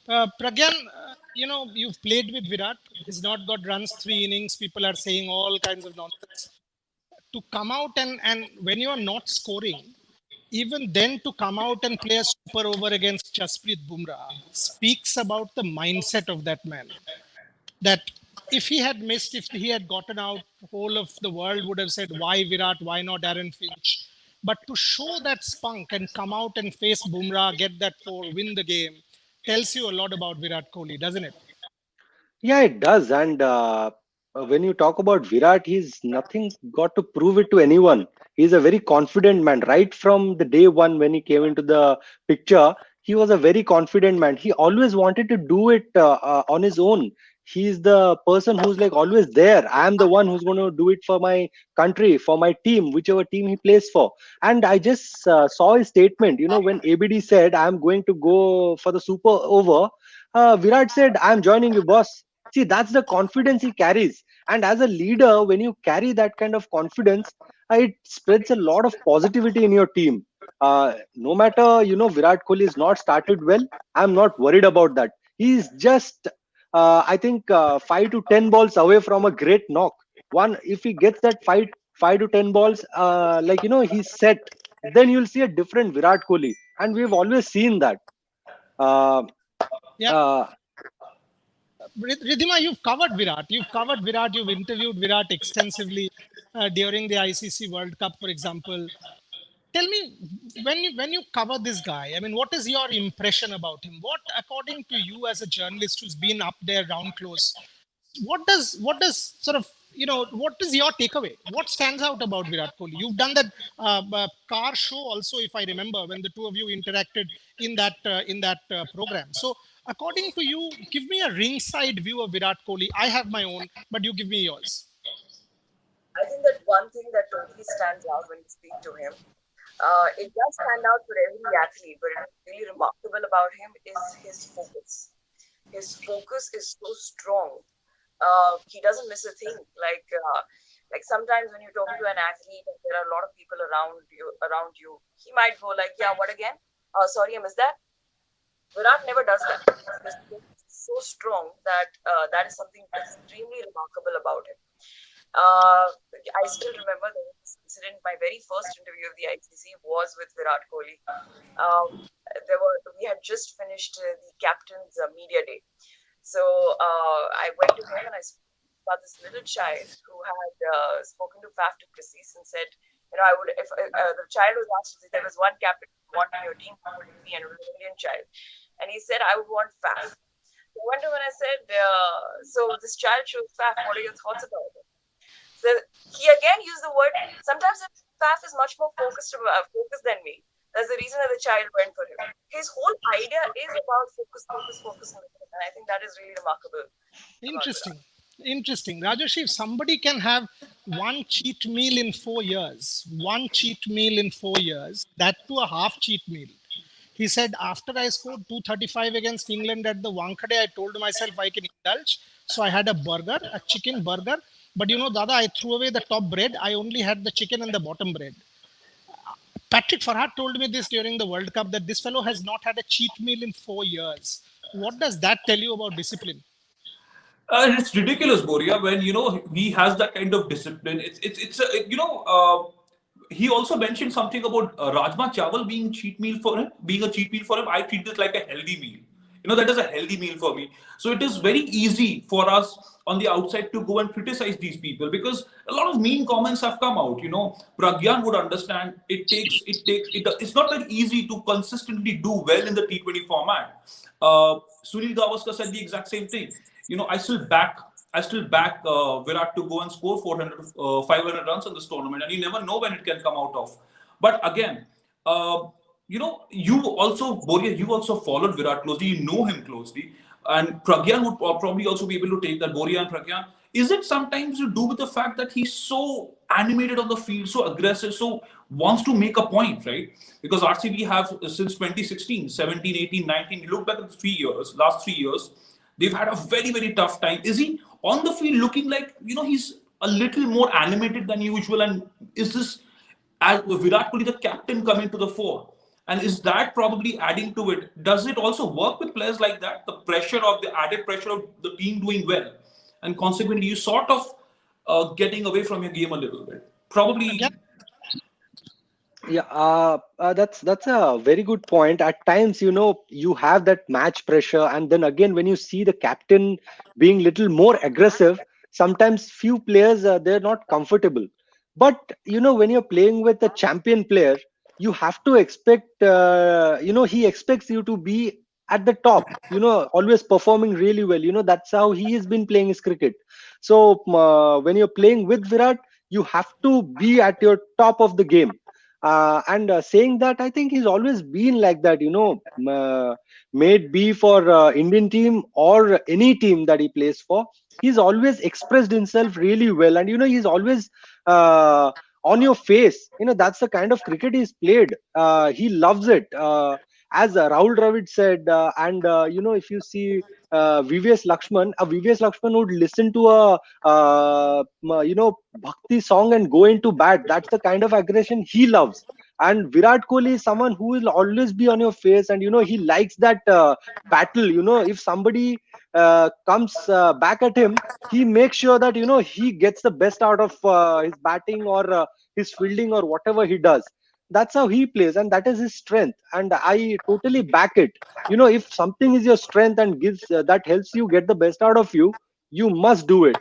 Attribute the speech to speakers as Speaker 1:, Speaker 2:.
Speaker 1: Pragyan, you've played with Virat. He's not got runs 3 innings. People are saying all kinds of nonsense. To come out and when you are not scoring, even then to come out and play a super over against Jasprit Bumrah speaks about the mindset of that man. That if he had missed, if he had gotten out, whole of the world would have said, why Virat, why not Darren Finch? But to show that spunk and come out and face Bumrah, get that four, win the game, tells you a lot about Virat Kohli, doesn't it?
Speaker 2: Yeah, it does. And when you talk about Virat, he's nothing got to prove it to anyone. He's a very confident man. Right from the day one when he came into the picture, he was a very confident man. He always wanted to do it on his own. He's the person who's like always there. I am the one who's going to do it for my country, for my team, whichever team he plays for. And I just saw his statement. When ABD said, I'm going to go for the super over, Virat said, I'm joining you, boss. See, that's the confidence he carries. And as a leader, when you carry that kind of confidence, it spreads a lot of positivity in your team. No matter, Virat Kohli is not started well, I'm not worried about that. He's just, I think, 5 to 10 balls away from a great knock. One, if he gets that five to 10 balls, he's set, then you'll see a different Virat Kohli. And we've always seen that. Uh,
Speaker 1: Yeah.
Speaker 2: uh,
Speaker 1: Ridhima, you've covered Virat. You've covered Virat. You've interviewed Virat extensively during the ICC World Cup, for example. Tell me, when you cover this guy, I mean, what is your impression about him? What, according to you, as a journalist who's been up there round close, what does sort of what is your takeaway? What stands out about Virat Kohli? You've done that car show also, if I remember, when the two of you interacted in that program. So, according to you, give me a ringside view of Virat Kohli. I have my own, but you give me yours.
Speaker 3: I think that one thing that totally stands out when you speak to him, it does stand out for every athlete, but it's really remarkable about him is his focus. His focus is so strong. He doesn't miss a thing. Like sometimes when you're talking to an athlete and there are a lot of people around you, he might go like, yeah, what again? Oh, sorry, I missed that. Virat never does that. His focus is so strong that that is something extremely remarkable about him. Uh, I still remember this incident. My very first interview of the ICC was with Virat Kohli. We had just finished the captain's media day, so I went to him and I spoke about this little child who had spoken to Faf du Plessis and said, I would if the child was asked if there was one captain you want in your team, who would it be? And it was an Indian child, and he said, I would want Faf. So I went to him and I said, so this child chose Faf. What are your thoughts about it? So he again used the word. Sometimes Faf is much more focused than me. That's the reason that the child went for him. His whole idea is about focus, focus, focus, and I think that is really remarkable about Virat.
Speaker 1: Interesting. Interesting. Rajesh, if somebody can have one cheat meal in 4 years, one cheat meal in 4 years, that to a half cheat meal. He said, after I scored 235 against England at the Wankhede, I told myself I can indulge. So I had a burger, a chicken burger. But Dada, I threw away the top bread. I only had the chicken and the bottom bread. Patrick Farhat told me this during the World Cup that this fellow has not had a cheat meal in 4 years. What does that tell you about discipline?
Speaker 4: It's ridiculous, Boria, when he has that kind of discipline. He also mentioned something about Rajma Chawal being cheat meal for him, being a cheat meal for him. I treat this like a healthy meal. That is a healthy meal for me. So it is very easy for us on the outside to go and criticize these people because a lot of mean comments have come out. Pragyan would understand it's not that easy to consistently do well in the T20 format. Sunil Gavaskar said the exact same thing. I still back Virat to go and score 400, 500 runs in this tournament, and you never know when it can come out of. But again, Boria, you also followed Virat closely. You know him closely, and Pragyan would probably also be able to take that. Boria and Pragyan, is it sometimes to do with the fact that he's so animated on the field, so aggressive, so wants to make a point, right? Because RCB have since 2016, 17, 18, 19. You look back at the last 3 years, they've had a very, very tough time. Is he on the field looking like, he's a little more animated than usual? And is this, as Virat Kohli, the captain, coming to the fore? And is that probably adding to it? Does it also work with players like that? The pressure of the added pressure of the team doing well, and consequently you sort of getting away from your game a little bit.
Speaker 1: Again,
Speaker 4: Probably.
Speaker 2: Yeah, that's a very good point. At times, you have that match pressure, and then again, when you see the captain being little more aggressive, sometimes few players they're not comfortable. But when you're playing with a champion player, you have to expect. He expects you to be at the top. Always performing really well. That's how he has been playing his cricket. So when you're playing with Virat, you have to be at your top of the game, and saying that, I think he's always been like that, may it be for Indian team or any team that he plays for. He's always expressed himself really well, and he's always uh, on your face. That's the kind of cricket he's played. He loves it, as Rahul Dravid said, and if you see VVS Lakshman would listen to a bhakti song and go into bat. That's the kind of aggression he loves. And Virat Kohli is someone who will always be on your face, and he likes that battle. If somebody comes back at him, he makes sure that he gets the best out of his batting, or his fielding, or whatever he does. That's how he plays, and that is his strength, and I totally back it. If something is your strength and gives that helps you get the best out of you, you must do it.